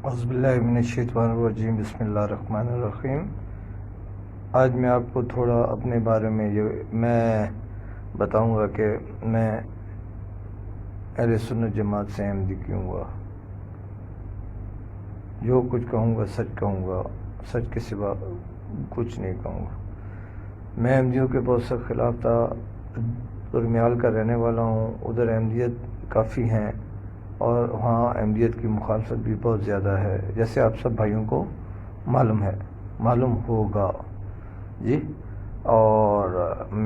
اعوذ باللہ من الشیطان الرجیم، بسم اللہ الرحمن الرحیم۔ آج میں آپ کو تھوڑا اپنے بارے میں میں بتاؤں گا کہ میں اہل سنت جماعت سے احمدی کیوں ہوا۔ جو کچھ کہوں گا سچ کہوں گا، سچ کے سوا کچھ نہیں کہوں گا۔ میں احمدیوں کے بہت سخت خلاف تھا، درمیال کا رہنے والا ہوں۔ ادھر احمدیت کافی ہیں اور وہاں احمدیت کی مخالفت بھی بہت زیادہ ہے، جیسے آپ سب بھائیوں کو معلوم ہوگا جی۔ اور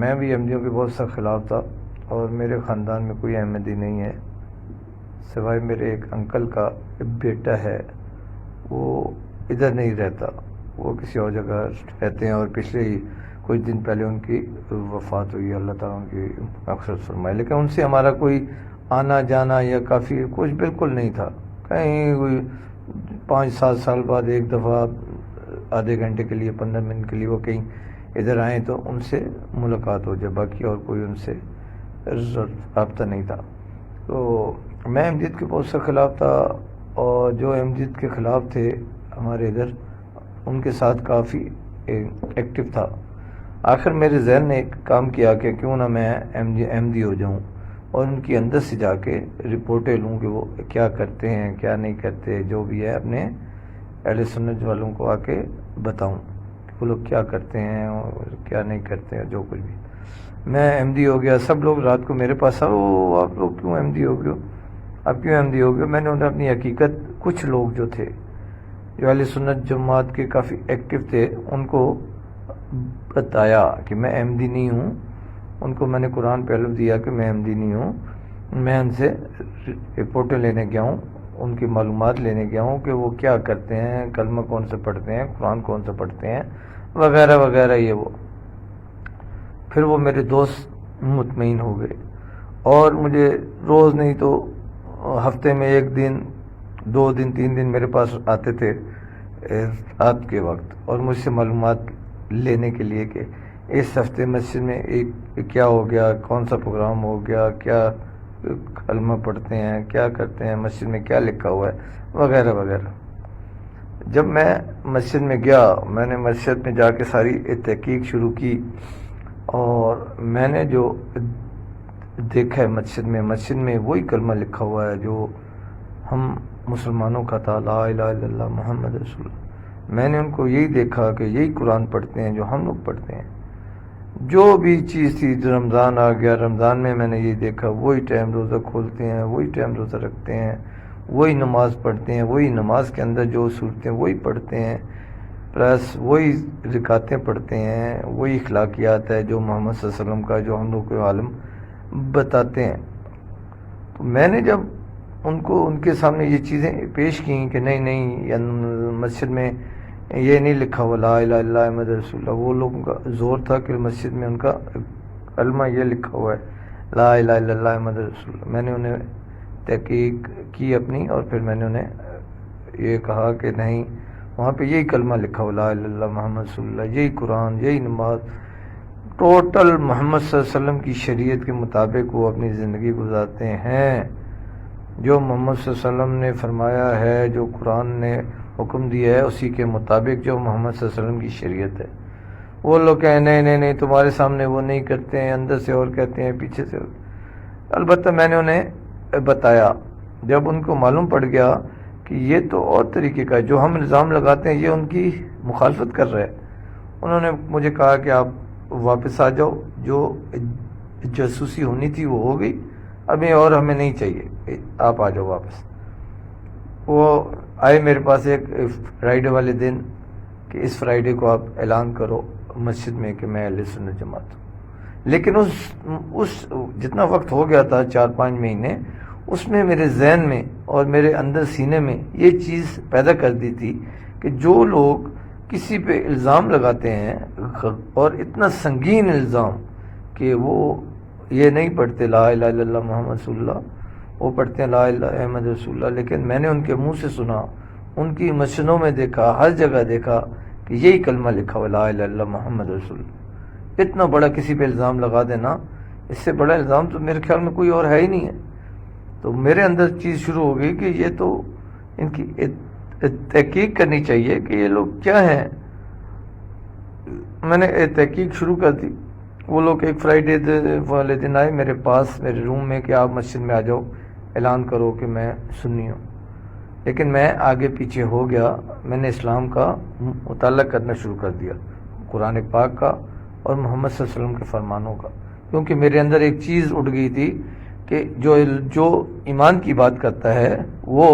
میں بھی احمدیوں کے بہت سخت خلاف تھا، اور میرے خاندان میں کوئی احمدی نہیں ہے سوائے میرے ایک انکل کا بیٹا ہے، وہ ادھر نہیں رہتا، وہ کسی اور جگہ رہتے ہیں، اور پچھلے ہی کچھ دن پہلے ان کی وفات ہوئی، اللہ تعالیٰ ان کی مغفرت فرمائے۔ لیکن ان سے ہمارا کوئی آنا جانا یا کافی کچھ بالکل نہیں تھا۔ کہیں کوئی 5-7 سال بعد ایک دفعہ آدھے گھنٹے کے لیے 15 منٹ کے لیے وہ کہیں ادھر آئیں تو ان سے ملاقات ہو جائے، باقی اور کوئی ان سے رابطہ نہیں تھا۔ تو میں احمدیت کے بہت سے خلاف تھا، اور جو احمدیت کے خلاف تھے ہمارے ادھر، ان کے ساتھ کافی ایکٹیو تھا۔ آخر میرے ذہن نے ایک کام کیا کہ کیوں نہ میں احمدی ہو جاؤں، اور ان کی اندر سے جا کے رپورٹیں لوں کہ وہ کیا کرتے ہیں کیا نہیں کرتے، جو بھی ہے اپنے اہل سنت والوں کو آ کے بتاؤں کہ وہ لوگ کیا کرتے ہیں اور کیا نہیں کرتے ہیں، جو کچھ بھی۔ میں احمدی ہو گیا، سب لوگ رات کو میرے پاس آپ لوگ کیوں احمدی ہو گئے ہو، آپ کیوں احمدی ہو گئے؟ میں نے انہیں اپنی حقیقت، کچھ لوگ جو تھے جو اہل سنت جماعت کے کافی ایکٹیو تھے، ان کو بتایا کہ میں احمدی نہیں ہوں۔ ان کو میں نے قرآن پہ علم دیا کہ میں احمدی نہیں ہوں۔ میں ان سے رپورٹیں لینے گیا ہوں، ان کی معلومات لینے گیا ہوں کہ وہ کیا کرتے ہیں، کلمہ کون سے پڑھتے ہیں، قرآن کون سے پڑھتے ہیں، وغیرہ وغیرہ یہ وہ۔ پھر وہ میرے دوست مطمئن ہو گئے، اور مجھے روز نہیں تو ہفتے میں 1 دن 2 دن 3 دن میرے پاس آتے تھے رات کے وقت، اور مجھ سے معلومات لینے کے لیے کہ اس ہفتے مسجد میں کیا ہو گیا، کون سا پروگرام ہو گیا، کیا کلمہ پڑھتے ہیں، کیا کرتے ہیں، مسجد میں کیا لکھا ہوا ہے، وغیرہ وغیرہ۔ جب میں مسجد میں گیا، میں نے مسجد میں جا کے ساری تحقیق شروع کی، اور میں نے جو دیکھا ہے مسجد میں وہی کلمہ لکھا ہوا ہے جو ہم مسلمانوں کا تھا، لا الہ الا اللہ محمد رسول اللہ۔ میں نے ان کو یہی دیکھا کہ یہی قرآن پڑھتے ہیں جو ہم لوگ پڑھتے ہیں۔ جو بھی چیز تھی، رمضان آ گیا، رمضان میں نے یہ دیکھا وہی ٹائم روزہ کھولتے ہیں، وہی ٹائم روزہ رکھتے ہیں، وہی نماز پڑھتے ہیں، وہی نماز کے اندر جو صورتیں وہی پڑھتے ہیں، پلس وہی رکعتیں پڑھتے ہیں، وہی اخلاقیات ہے جو محمد صلی اللہ علیہ وسلم کا، جو ہم لوگ کو عالم بتاتے ہیں۔ تو میں نے جب ان کے سامنے یہ چیزیں پیش کی کہ نہیں مسجد میں یہ نہیں لکھا ہوا لا الہ الا اللہ محمد رسول اللہ، وہ لوگوں کا زور تھا کہ مسجد میں ان کا کلمہ یہ لکھا ہوا ہے لا الہ الا اللہ محمد رسول اللہ۔ میں نے انہیں تحقیق کی اپنی، اور پھر میں نے انہیں یہ کہا کہ نہیں، وہاں پہ یہی کلمہ لکھا ہوا لا الہ الا اللہ محمد رسول اللہ، یہی قرآن، یہی نماز، ٹوٹل محمد صلی اللہ علیہ وسلم کی شریعت کے مطابق وہ اپنی زندگی گزارتے ہیں۔ جو محمد صلی اللہ علیہ وسلم نے فرمایا ہے، جو قرآن نے حکم دیا ہے، اسی کے مطابق جو محمد صلی اللہ علیہ وسلم کی شریعت ہے۔ وہ لوگ کہیں نہیں تمہارے سامنے وہ نہیں کرتے ہیں، اندر سے اور کہتے ہیں، پیچھے سے۔ البتہ میں نے انہیں بتایا، جب ان کو معلوم پڑ گیا کہ یہ تو اور طریقے کا ہے، جو ہم الزام لگاتے ہیں یہ ان کی مخالفت کر رہے ہیں، انہوں نے مجھے کہا کہ آپ واپس آ جاؤ، جو جاسوسی ہونی تھی وہ ہو گئی، ابھی اور ہمیں نہیں چاہیے، آپ آ جاؤ واپس۔ وہ آئے میرے پاس ایک فرائیڈے والے دن کہ اس فرائیڈے کو آپ اعلان کرو مسجد میں کہ میں اہل سنت جماعت ہوں۔ لیکن اس جتنا وقت ہو گیا تھا 4-5 مہینے، اس میں میرے ذہن میں اور میرے اندر سینے میں یہ چیز پیدا کر دی تھی کہ جو لوگ کسی پہ الزام لگاتے ہیں، اور اتنا سنگین الزام کہ وہ یہ نہیں پڑھتے لا الہ الا اللہ محمد رسول اللہ، وہ پڑھتے ہیں لا الہ احمد رسول اللہ، لیکن میں نے ان کے منہ سے سنا، ان کی مسجدوں میں دیکھا، ہر جگہ دیکھا کہ یہی کلمہ لکھا ہوا لا الہ الا اللہ محمد رسول اللہ۔ اتنا بڑا کسی پہ الزام لگا دینا، اس سے بڑا الزام تو میرے خیال میں کوئی اور ہے ہی نہیں ہے۔ تو میرے اندر چیز شروع ہو گئی کہ یہ تو ان کی تحقیق کرنی چاہیے کہ یہ لوگ کیا ہیں. میں نے تحقیق شروع کر دی. وہ لوگ ایک فرائیڈے والے دن آئے میرے پاس میرے روم میں کہ آپ مسجد میں آ جاؤ، اعلان کرو کہ میں سنی ہوں. لیکن میں آگے پیچھے ہو گیا. میں نے اسلام کا مطالعہ کرنا شروع کر دیا، قرآن پاک کا اور محمد صلی اللہ علیہ وسلم کے فرمانوں کا، کیونکہ میرے اندر ایک چیز اٹھ گئی تھی کہ جو ایمان کی بات کرتا ہے وہ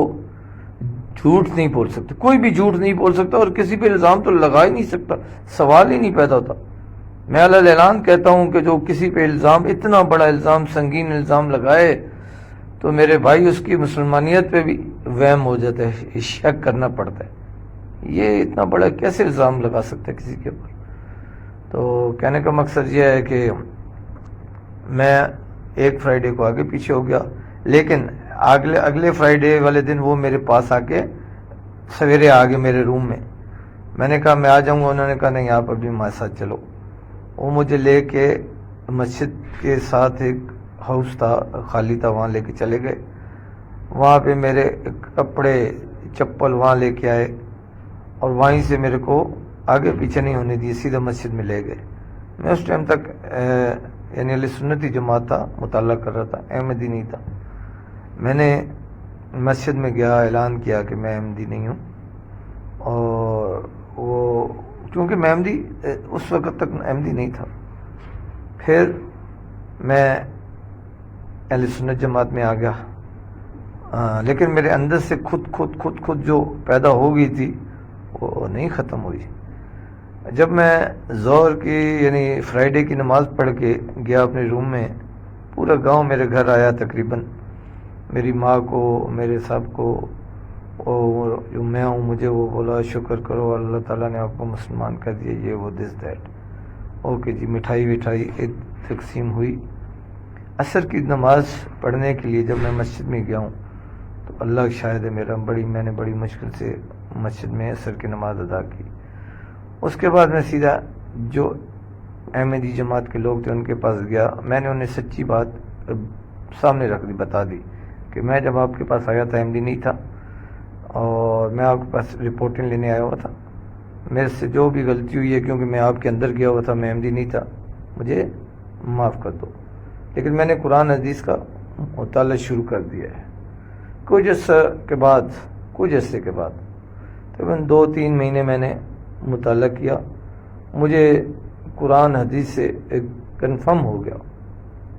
جھوٹ نہیں بول سکتا. کوئی بھی جھوٹ نہیں بول سکتا اور کسی پہ الزام تو لگا ہی نہیں سکتا، سوال ہی نہیں پیدا ہوتا. میں علی اعلان کہتا ہوں کہ جو کسی پہ الزام، اتنا بڑا الزام، سنگین الزام لگائے تو میرے بھائی اس کی مسلمانیت پہ بھی وہم ہو جاتا ہے، شک کرنا پڑتا ہے. یہ اتنا بڑا کیسے الزام لگا سکتا ہے کسی کے اوپر؟ تو کہنے کا مقصد یہ ہے کہ میں ایک فرائیڈے کو آگے پیچھے ہو گیا، لیکن اگلے فرائیڈے والے دن وہ میرے پاس آ کے سویرے آ گئے میرے روم میں. میں نے کہا میں آ جاؤں گا. انہوں نے کہا نہیں، آپ ابھی ہمارے ساتھ چلو. وہ مجھے لے کے مسجد کے ساتھ ایک ہاؤس تھا، خالی تھا، وہاں لے کے چلے گئے. وہاں پہ میرے کپڑے چپل وہاں لے کے آئے اور وہیں سے میرے کو آگے پیچھے نہیں ہونے دیے، سیدھا مسجد میں لے گئے. میں اس ٹائم تک یعنی اہل سنتی جماعت تھا، مطالعہ کر رہا تھا، احمدی نہیں تھا. میں نے مسجد میں گیا، اعلان کیا کہ میں احمدی نہیں ہوں. اور وہ کیونکہ میں احمدی اس وقت تک احمدی نہیں تھا. پھر میں اہل سنت جماعت میں آ گیا. لیکن میرے اندر سے خود جو پیدا ہو گئی تھی وہ نہیں ختم ہوئی. جب میں ظہر کی یعنی فرائیڈے کی نماز پڑھ کے گیا اپنے روم میں، پورا گاؤں میرے گھر آیا تقریباً. میری ماں کو، میرے صاحب کو، اور جو میں ہوں مجھے وہ بولا شکر کرو اللہ تعالیٰ نے آپ کو مسلمان کر دیا، یہ وہ دس دیٹ. اوکے جی، مٹھائی تقسیم ہوئی. عصر کی نماز پڑھنے کے لیے جب میں مسجد میں گیا ہوں تو اللہ شاہد ہے میں نے بڑی مشکل سے مسجد میں عصر کی نماز ادا کی. اس کے بعد میں سیدھا جو احمدی جماعت کے لوگ تھے ان کے پاس گیا. میں نے انہیں سچی بات سامنے رکھ دی، بتا دی کہ میں جب آپ کے پاس آیا تھا احمدی نہیں تھا اور میں آپ کے پاس رپورٹنگ لینے آیا ہوا تھا. میرے سے جو بھی غلطی ہوئی ہے کیونکہ میں آپ کے اندر گیا ہوا تھا، میں احمدی نہیں تھا، مجھے معاف کر دو. لیکن میں نے قرآن حدیث کا مطالعہ شروع کر دیا ہے. کچھ عرصے کے بعد تقریباً 2-3 مہینے میں نے مطالعہ کیا. مجھے قرآن حدیث سے ایک کنفرم ہو گیا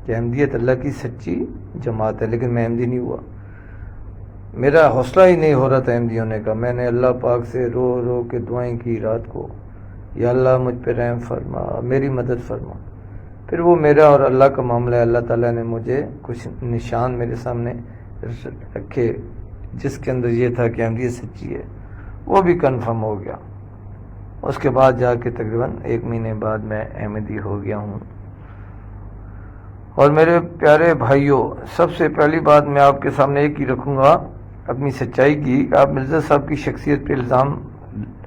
کہ احمدیت اللہ کی سچی جماعت ہے، لیکن میں احمدی نہیں ہوا. میرا حوصلہ ہی نہیں ہو رہا تھا احمدی ہونے کا. میں نے اللہ پاک سے رو رو کے دعائیں کی رات کو، یا اللہ مجھ پہ رحم فرما، میری مدد فرما. پھر وہ میرا اور اللہ کا معاملہ ہے. اللہ تعالیٰ نے مجھے کچھ نشان میرے سامنے رکھے جس کے اندر یہ تھا کہ احمدیت سچی ہے، وہ بھی کنفرم ہو گیا. اس کے بعد جا کے تقریباً 1 مہینے بعد میں احمدی ہو گیا ہوں. اور میرے پیارے بھائیوں، سب سے پہلی بات میں آپ کے سامنے ایک ہی رکھوں گا اپنی سچائی کی کہ آپ مرزا صاحب کی شخصیت پہ الزام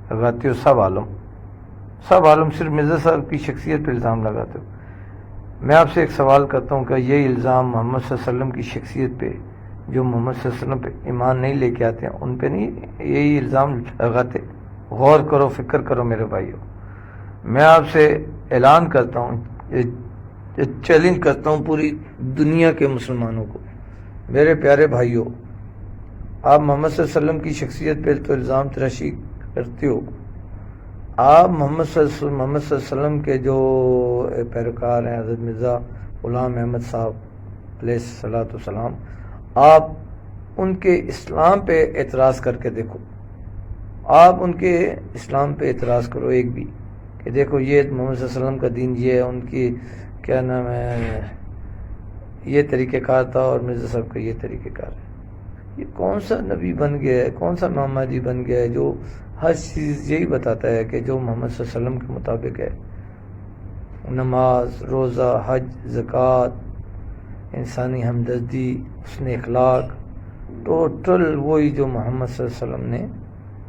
لگاتے ہو. سب عالم صرف مرزا صاحب کی شخصیت پہ الزام لگاتے ہو. میں آپ سے ایک سوال کرتا ہوں کہ یہ الزام محمد صلی اللہ علیہ وسلم کی شخصیت پہ، جو محمد صلی اللہ علیہ وسلم پہ ایمان نہیں لے کے آتے ہیں ان پہ نہیں یہی الزام لگاتے؟ غور کرو، فکر کرو میرے بھائیوں. میں آپ سے اعلان کرتا ہوں، چیلنج کرتا ہوں پوری دنیا کے مسلمانوں کو، میرے پیارے بھائیوں، آپ محمد صلی اللہ علیہ وسلم کی شخصیت پہ تو الزام تراشی کرتے ہو. آپ محمد صلی اللہ علیہ وسلم کے جو پیروکار ہیں حضرت مرزا غلام احمد صاحب علیہ الصلوۃ والسلام، آپ ان کے اسلام پہ اعتراض کر کے دیکھو. آپ ان کے اسلام پہ اعتراض کرو ایک بھی کہ دیکھو یہ محمد صلی اللہ علیہ وسلم کا دین یہ ہے، ان کی کیا نام ہے یہ طریقہ کار تھا اور مرزا صاحب کا یہ طریقہ کار ہے. یہ کون سا نبی بن گیا ہے، کون سا محمدی بن گیا ہے جو ہر چیز یہی بتاتا ہے کہ جو محمد صلی اللہ علیہ وسلم کے مطابق ہے، نماز، روزہ، حج، زکوٰۃ، انسانی ہمدردی، حسن اخلاق، ٹوٹل وہی جو محمد صلی اللہ علیہ وسلم نے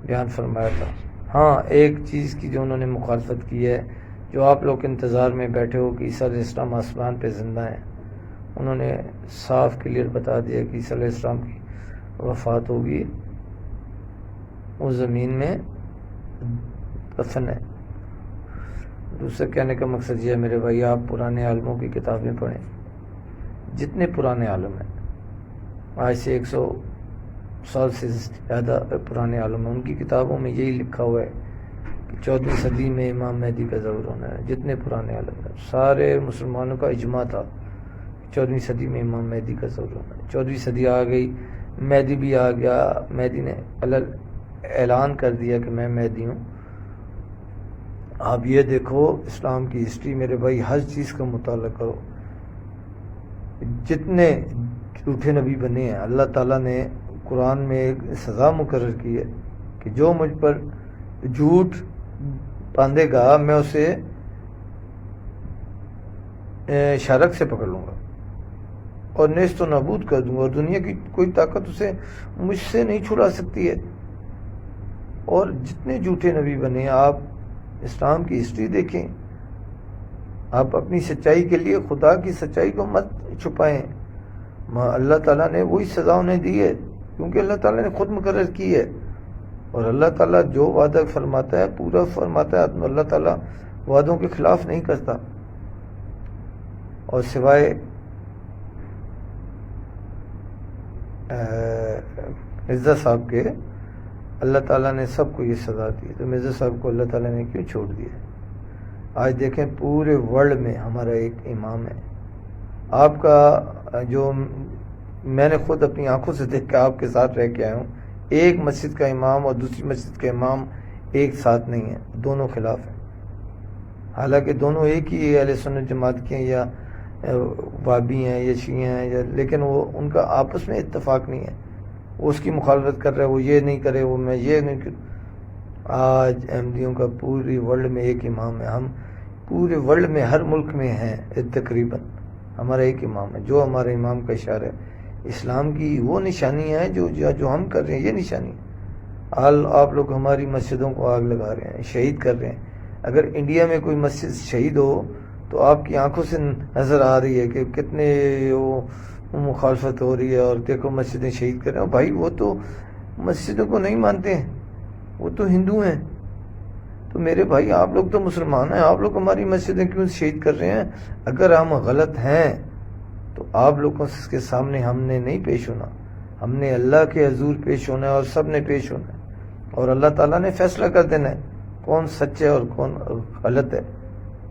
بیان فرمایا تھا. ہاں، ایک چیز کی جو انہوں نے مخالفت کی ہے، جو آپ لوگ انتظار میں بیٹھے ہو کہ عیسیٰ علیہ السلام آسمان پہ زندہ ہیں، انہوں نے صاف کلیئر بتا دیا کہ عیسیٰ علیہ السلام کی وفات ہوگی وہ زمین میں دفن ہے۔ دوسرا کہنے کا مقصد یہ ہے میرے بھائی، آپ پرانے عالموں کی کتابیں پڑھیں، جتنے پرانے عالم ہیں، آج سے 100 سال سے زیادہ پرانے عالم ہیں، ان کی کتابوں میں یہی لکھا ہوا ہے کہ 14ویں صدی میں امام مہدی کا ظہور ہونا ہے۔ جتنے پرانے عالم ہیں، سارے مسلمانوں کا اجماع تھا 14ویں صدی میں امام مہدی کا ظہور ہونا ہے۔ 14ویں صدی آ گئی، مہدی بھی آ گیا، مہدی نے اعلان کر دیا کہ میں مہدی ہوں۔ آپ یہ دیکھو اسلام کی ہسٹری میرے بھائی، ہر چیز کا مطالعہ کرو، جتنے جھوٹے نبی بنے ہیں اللہ تعالیٰ نے قرآن میں ایک سزا مقرر کی ہے کہ جو مجھ پر جھوٹ باندھے گا میں اسے شرک سے پکڑ لوں گا اور نیست و نابود کر دوں گا، اور دنیا کی کوئی طاقت اسے مجھ سے نہیں چھڑا سکتی ہے۔ اور جتنے جھوٹے نبی بنے ہیں، آپ اسلام کی ہسٹری دیکھیں، آپ اپنی سچائی کے لیے خدا کی سچائی کو مت چھپائیں۔ اللہ تعالیٰ نے وہی سزا انہیں دی ہے کیونکہ اللہ تعالیٰ نے خود مقرر کی ہے، اور اللہ تعالیٰ جو وعدہ فرماتا ہے پورا فرماتا ہے، اللہ تعالیٰ وعدوں کے خلاف نہیں کرتا۔ اور سوائے مرزا صاحب کے اللہ تعالیٰ نے سب کو یہ سزا دی، تو مرزا صاحب کو اللہ تعالیٰ نے کیوں چھوڑ دیا؟ آج دیکھیں پورے ورلڈ میں ہمارا ایک امام ہے، آپ کا جو میں نے خود اپنی آنکھوں سے دیکھ کے آپ کے ساتھ رہ کے آیا ہوں، ایک مسجد کا امام اور دوسری مسجد کا امام ایک ساتھ نہیں ہے، دونوں خلاف ہیں۔ حالانکہ دونوں ایک ہی اہل سنت جماعت کے ہیں، یا وابی ہیں یا شیعہ ہیں، لیکن وہ ان کا آپس میں اتفاق نہیں ہے، وہ اس کی مخالفت کر رہا ہے، وہ یہ نہیں کرے، وہ میں یہ نہیں کروں۔ آج احمدیوں کا پوری ورلڈ میں ایک امام ہے، ہم پورے ورلڈ میں ہر ملک میں ہیں تقریباً ہمارا ایک امام ہے، جو ہمارے امام کا اشارہ ہے۔ اسلام کی وہ نشانی ہے جو ہم کر رہے ہیں، یہ نشانی ہے۔ آپ لوگ ہماری مسجدوں کو آگ لگا رہے ہیں، شہید کر رہے ہیں۔ اگر انڈیا میں کوئی مسجد شہید ہو تو آپ کی آنکھوں سے نظر آ رہی ہے کہ کتنے وہ مخالفت ہو رہی ہے، اور دیکھو مسجدیں شہید کر رہے ہیں۔ بھائی وہ تو مسجدوں کو نہیں مانتے ہیں، وہ تو ہندو ہیں۔ تو میرے بھائی آپ لوگ تو مسلمان ہیں، آپ لوگ ہماری مسجدیں کیوں شہید کر رہے ہیں؟ اگر ہم غلط ہیں تو آپ لوگوں کے سامنے ہم نے نہیں پیش ہونا، ہم نے اللہ کے حضور پیش ہونا ہے، اور سب نے پیش ہونا ہے، اور اللہ تعالیٰ نے فیصلہ کر دینا ہے کون سچ ہے اور کون غلط ہے۔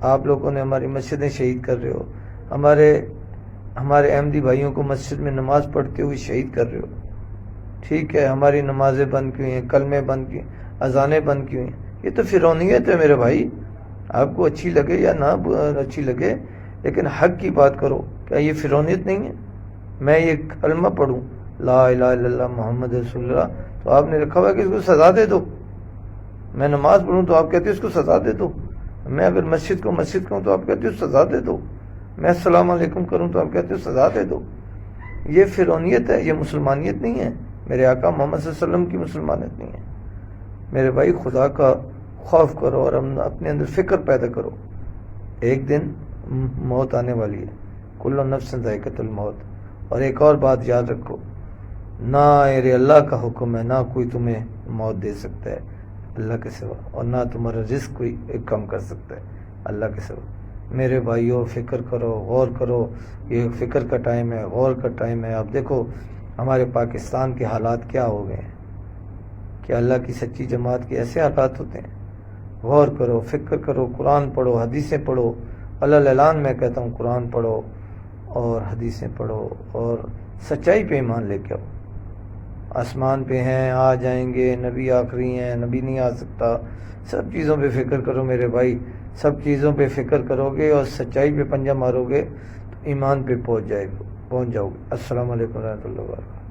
آپ لوگوں نے ہماری مسجدیں شہید کر رہے ہو، ہمارے احمدی بھائیوں کو مسجد میں نماز پڑھتے ہوئے شہید کر رہے ہو۔ ٹھیک ہے، ہماری نمازیں بند کی ہوئی ہیں، کلمے بند کی، اذانیں بند کی ہوئی ہیں، یہ تو فرعونیت ہے میرے بھائی۔ آپ کو اچھی لگے یا نہ اچھی لگے، لیکن حق کی بات کرو۔ کیا یہ فرعونیت نہیں ہے؟ میں یہ کلمہ پڑھوں لا الہ الا اللہ محمد رسول اللہ تو آپ نے رکھا ہوا ہے کہ اس کو سزا دے دو۔ میں نماز پڑھوں تو آپ کہتے ہو اس کو سزا دے دو۔ میں اگر مسجد کہوں تو آپ کہتے ہو سزا دے دو۔ میں السلام علیکم کروں تو آپ کہتے ہو سزا دے دو۔ یہ فرعونیت ہے، یہ مسلمانیت نہیں ہے۔ میرے آقا محمد صلی اللہ علیہ وسلم کی مسلمانیت نہیں ہے۔ میرے بھائی خدا کا خوف کرو اور اپنے اندر فکر پیدا کرو، ایک دن موت آنے والی ہے، کل نفس ذائقۃ الموت۔ اور ایک اور بات یاد رکھو، نہ میرے اللہ کا حکم ہے، نہ کوئی تمہیں موت دے سکتا ہے اللہ کے سوا، اور نہ تمہارا رزق کوئی کم کر سکتا ہے اللہ کے سوا۔ میرے بھائیوں فکر کرو، غور کرو، یہ فکر کا ٹائم ہے، غور کا ٹائم ہے۔ اب دیکھو ہمارے پاکستان کے حالات کیا ہو گئے ہیں، کہ اللہ کی سچی جماعت کے ایسے حالات ہوتے ہیں۔ غور کرو، فکر کرو، قرآن پڑھو، حدیثیں پڑھو۔ اللہ اعلان میں کہتا ہوں قرآن پڑھو اور حدیثیں پڑھو اور سچائی پہ ایمان لے کے آؤ۔ آسمان پہ ہیں، آ جائیں گے، نبی آخری ہیں، نبی نہیں آ سکتا۔ سب چیزوں پہ فکر کرو میرے بھائی، سب چیزوں پہ فکر کرو گے اور سچائی پہ پنجہ مارو گے تو ایمان پہ پہنچ جاؤ گے۔ السلام علیکم ورحمۃ اللہ وبرکاتہ۔